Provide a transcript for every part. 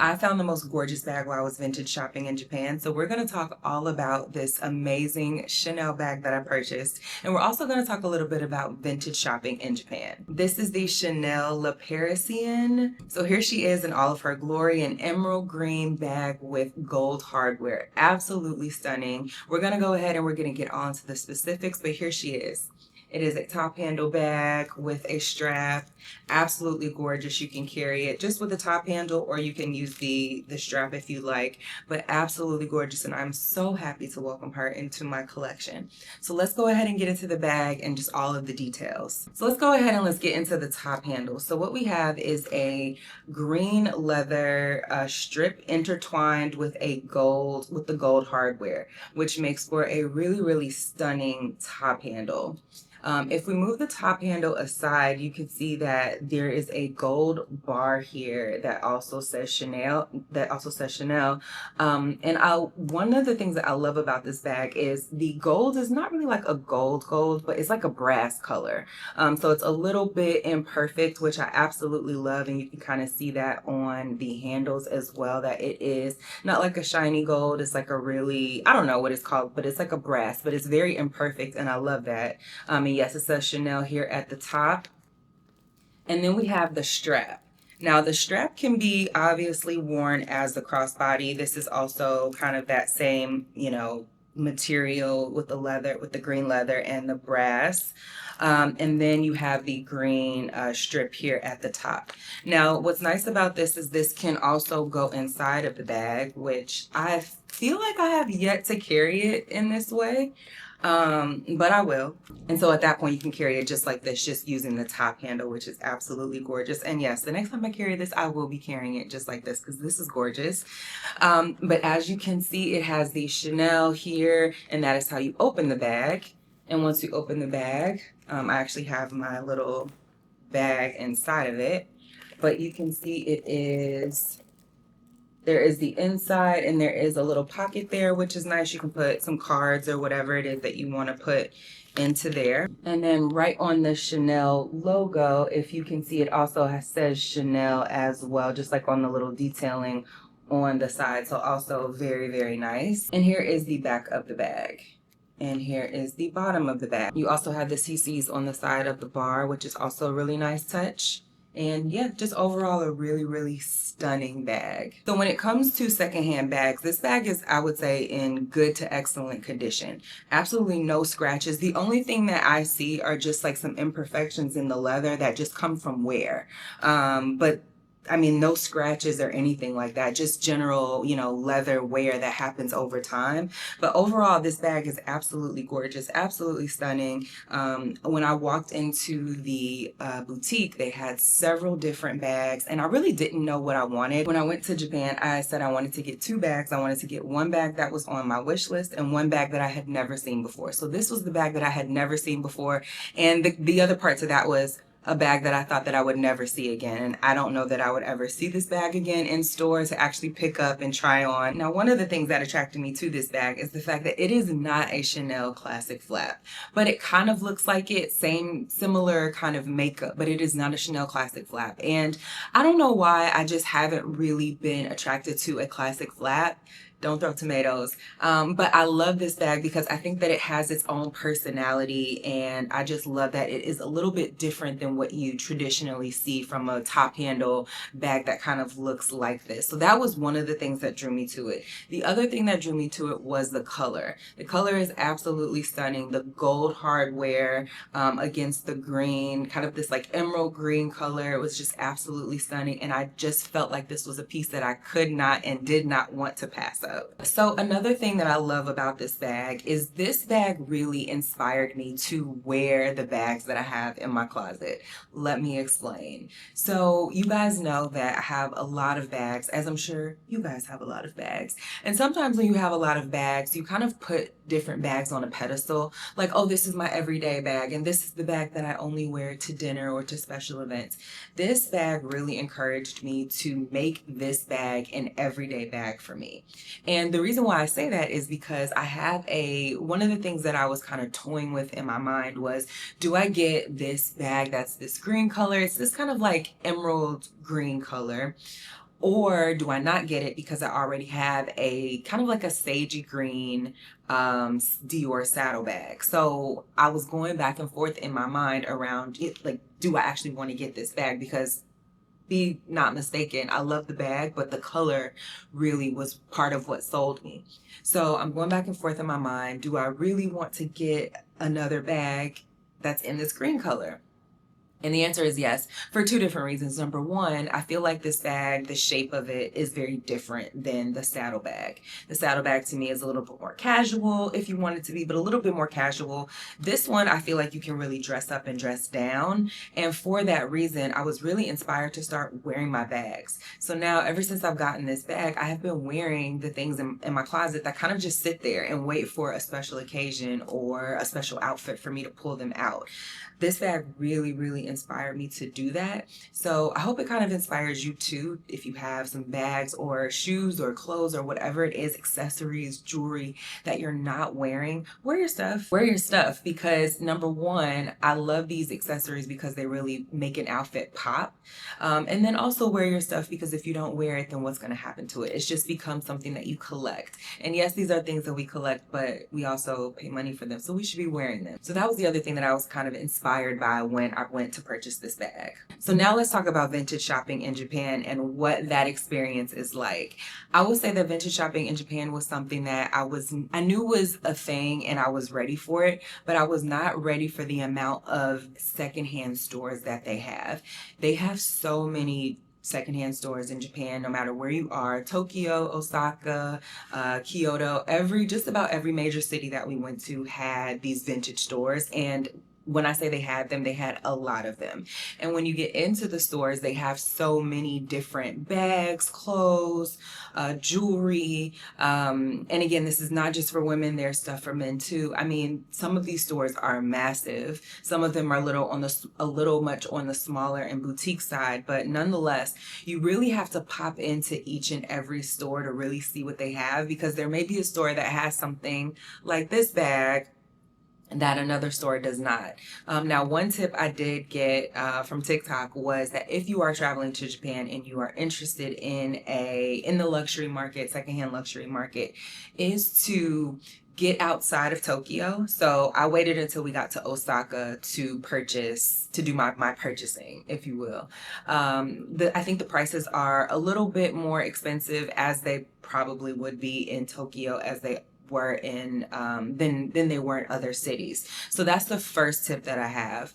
I found the most gorgeous bag while I was vintage shopping in Japan. So we're going to talk all about this amazing Chanel bag that I purchased. And we're also going to talk a little bit about vintage shopping in Japan. This is the Chanel La Parisienne. So here she is in all of her glory, an emerald green bag with gold hardware. Absolutely stunning. We're going to go ahead and we're going to get on to the specifics, but here she is. It is a top handle bag with a strap. Absolutely gorgeous. You can carry it just with the top handle, or you can use the strap if you like, but absolutely gorgeous. And I'm so happy to welcome her into my collection. So let's go ahead and get into the bag and just all of the details. So let's go ahead and let's get into the top handle. So what we have is a green leather strip intertwined with the gold hardware, which makes for a really stunning top handle. If we move the top handle aside, you can see that there is a gold bar here that also says Chanel. One of the things that I love about this bag is the gold is not really like a gold, but it's like a brass color. So it's a little bit imperfect, which I absolutely love, and you can kind of see that on the handles as well, that it is not like a shiny gold. It's like a really, I don't know what it's called, but it's like a brass, but it's very imperfect, and I love that. And yes, it says Chanel here at the top. And then we have the strap. Now the strap can be obviously worn as the crossbody. This is also kind of that same, material with the green leather and the brass. And then you have the green strip here at the top. Now, what's nice about this is this can also go inside of the bag, which I feel like I have yet to carry it in this way. But I will. And so at that point you can carry it just like this, just using the top handle, which is absolutely gorgeous. And yes, the next time I carry this, I will be carrying it just like this because this is gorgeous. But as you can see, it has the Chanel here, and that is how you open the bag. And once you open the bag, I actually have my little bag inside of it, but you can see there is the inside, and there is a little pocket there, which is nice. You can put some cards or whatever it is that you want to put into there. And then right on the Chanel logo, if you can see, it also says Chanel as well, just like on the little detailing on the side. So also very nice. And here is the back of the bag. And here is the bottom of the bag. You also have the CCs on the side of the bar, which is also a really nice touch. And yeah, just overall a really stunning bag. So when it comes to secondhand bags, this bag is, I would say, in good to excellent condition. Absolutely no scratches. The only thing that I see are just like some imperfections in the leather that just come from wear. But I mean, no scratches or anything like that, just general, leather wear that happens over time. But overall, this bag is absolutely gorgeous, absolutely stunning. When I walked into the boutique, they had several different bags, and I really didn't know what I wanted. When I went to Japan, I said I wanted to get two bags. I wanted to get one bag that was on my wish list and one bag that I had never seen before. So this was the bag that I had never seen before. And the other part to that was a bag that I thought that I would never see again. And I don't know that I would ever see this bag again in store to actually pick up and try on. Now, one of the things that attracted me to this bag is the fact that it is not a Chanel classic flap, but it kind of looks like it, similar kind of makeup, but it is not a Chanel classic flap. And I don't know why, I just haven't really been attracted to a classic flap. Don't throw tomatoes. But I love this bag because I think that it has its own personality, and I just love that it is a little bit different than what you traditionally see from a top handle bag that kind of looks like this. So that was one of the things that drew me to it. The other thing that drew me to it was the color. The color is absolutely stunning. The gold hardware against the green, kind of this like emerald green color. It was just absolutely stunning, and I just felt like this was a piece that I could not and did not want to pass up. So another thing that I love about this bag is this bag really inspired me to wear the bags that I have in my closet. Let me explain. So you guys know that I have a lot of bags, as I'm sure you guys have a lot of bags. And sometimes when you have a lot of bags, you kind of put different bags on a pedestal. Like, oh, this is my everyday bag, and this is the bag that I only wear to dinner or to special events. This bag really encouraged me to make this bag an everyday bag for me. And the reason why I say that is because I have one of the things that I was kind of toying with in my mind was, do I get this bag that's this green color? It's this kind of like emerald green color. Or do I not get it because I already have a kind of like a sagey green Dior saddlebag? So I was going back and forth in my mind around it, like, do I actually want to get this bag? Because be not mistaken, I love the bag, but the color really was part of what sold me. So I'm going back and forth in my mind. Do I really want to get another bag that's in this green color? And the answer is yes, for two different reasons. Number one, I feel like this bag, the shape of it is very different than the saddlebag. The saddlebag to me is a little bit more casual, if you want it to be, but a little bit more casual. This one, I feel like you can really dress up and dress down. And for that reason, I was really inspired to start wearing my bags. So now, ever since I've gotten this bag, I have been wearing the things in my closet that kind of just sit there and wait for a special occasion or a special outfit for me to pull them out. This bag really, really inspired me to do that. So I hope it kind of inspires you too. If you have some bags or shoes or clothes or whatever it is, accessories, jewelry that you're not wearing, wear your stuff. Wear your stuff, because number one, I love these accessories because they really make an outfit pop. And then also wear your stuff, because if you don't wear it, then what's going to happen to it? It's just become something that you collect. And yes, these are things that we collect, but we also pay money for them, so we should be wearing them. So that was the other thing that I was kind of inspired by when I went to purchase this bag. So now let's talk about vintage shopping in Japan and what that experience is like. I will say that vintage shopping in Japan was something that I knew was a thing and I was ready for it, but I was not ready for the amount of secondhand stores that they have. They have so many secondhand stores in Japan, no matter where you are. Tokyo, Osaka, Kyoto, just about every major city that we went to had these vintage stores. And when I say they had them, they had a lot of them. And when you get into the stores, they have so many different bags, clothes, jewelry. And again, this is not just for women. There's stuff for men too. I mean, some of these stores are massive. Some of them are a little much on the smaller and boutique side, but nonetheless, you really have to pop into each and every store to really see what they have, because there may be a store that has something like this bag that another store does not. Now, one tip I did get from TikTok was that if you are traveling to Japan and you are interested in the luxury market, secondhand luxury market, is to get outside of Tokyo. So I waited until we got to Osaka to do my purchasing, if you will. I think the prices are a little bit more expensive, as they probably would be in Tokyo as they were in than they were in other cities. So that's the first tip that I have.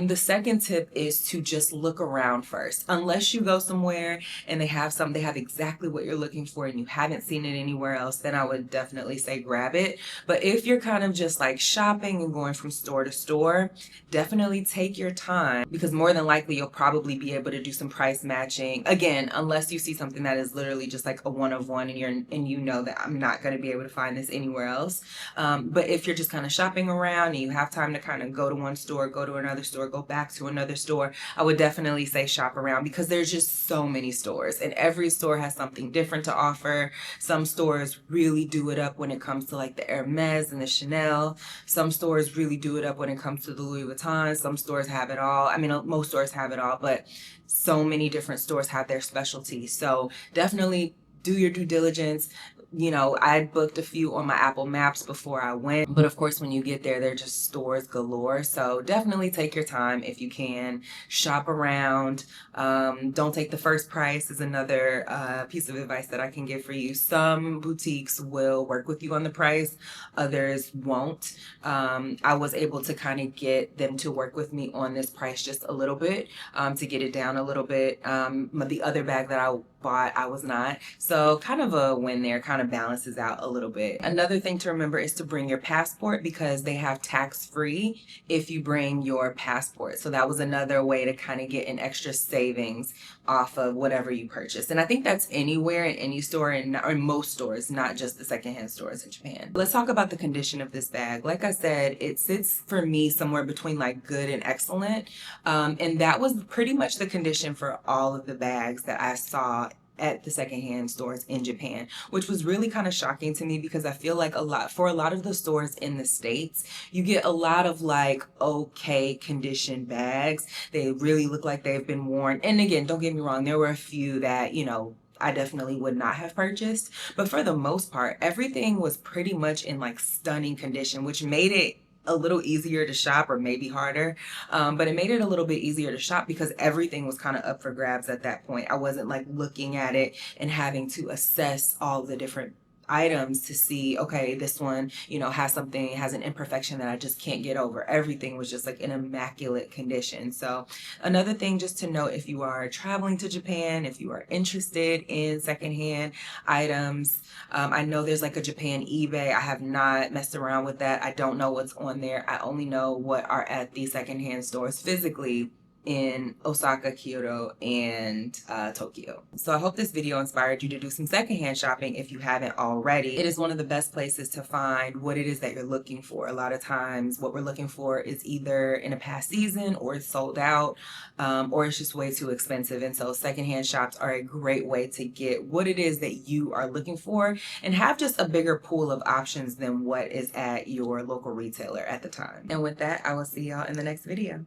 The second tip is to just look around first. Unless you go somewhere and they have exactly what you're looking for and you haven't seen it anywhere else, then I would definitely say grab it. But if you're kind of just like shopping and going from store to store, definitely take your time, because more than likely you'll probably be able to do some price matching. Again, unless you see something that is literally just like a one of one and you know that I'm not going to be able to find this anywhere else. But if you're just kind of shopping around and you have time to kind of go to one store, go to another store, go back to another store, I would definitely say shop around, because there's just so many stores and every store has something different to offer. Some stores really do it up when it comes to like the Hermes and the Chanel. Some stores really do it up when it comes to the Louis Vuitton. Some stores have it all. I mean, most stores have it all, but so many different stores have their specialty. So definitely do your due diligence. You know, I booked a few on my Apple Maps before I went, but of course when you get there, they're just stores galore. So definitely take your time if you can. Shop around. Don't take the first price is another piece of advice that I can give for you. Some boutiques will work with you on the price, others won't. I was able to kind of get them to work with me on this price just a little bit, to get it down a little bit. The other bag that I bought, I was not. So kind of a win there, kind of balances out a little bit. Another thing to remember is to bring your passport, because they have tax-free if you bring your passport. So that was another way to kind of get an extra savings off of whatever you purchase. And I think that's anywhere, in any store, and or in most stores, not just the secondhand stores in Japan. Let's talk about the condition of this bag. Like I said, it sits for me somewhere between like good and excellent. And that was pretty much the condition for all of the bags that I saw at the secondhand stores in Japan, which was really kind of shocking to me, because I feel like a lot of the stores in the States, you get a lot of like okay condition bags. They really look like they've been worn. And again, don't get me wrong, there were a few that, you know, I definitely would not have purchased. But for the most part, everything was pretty much in like stunning condition, which made it a little easier to shop, or maybe harder, but it made it a little bit easier to shop because everything was kind of up for grabs at that point. I wasn't like looking at it and having to assess all the different items to see, okay, this one, you know, has something, has an imperfection that I just can't get over. Everything was just like in immaculate condition. So another thing just to note, if you are traveling to Japan, if you are interested in secondhand items, I know there's like a Japan eBay. I have not messed around with that. I don't know what's on there. I only know what are at the secondhand stores physically in Osaka, Kyoto, and Tokyo. So I hope this video inspired you to do some secondhand shopping if you haven't already. It is one of the best places to find what it is that you're looking for. A lot of times what we're looking for is either in a past season, or it's sold out, or it's just way too expensive. And so secondhand shops are a great way to get what it is that you are looking for and have just a bigger pool of options than what is at your local retailer at the time. And with that, I will see y'all in the next video.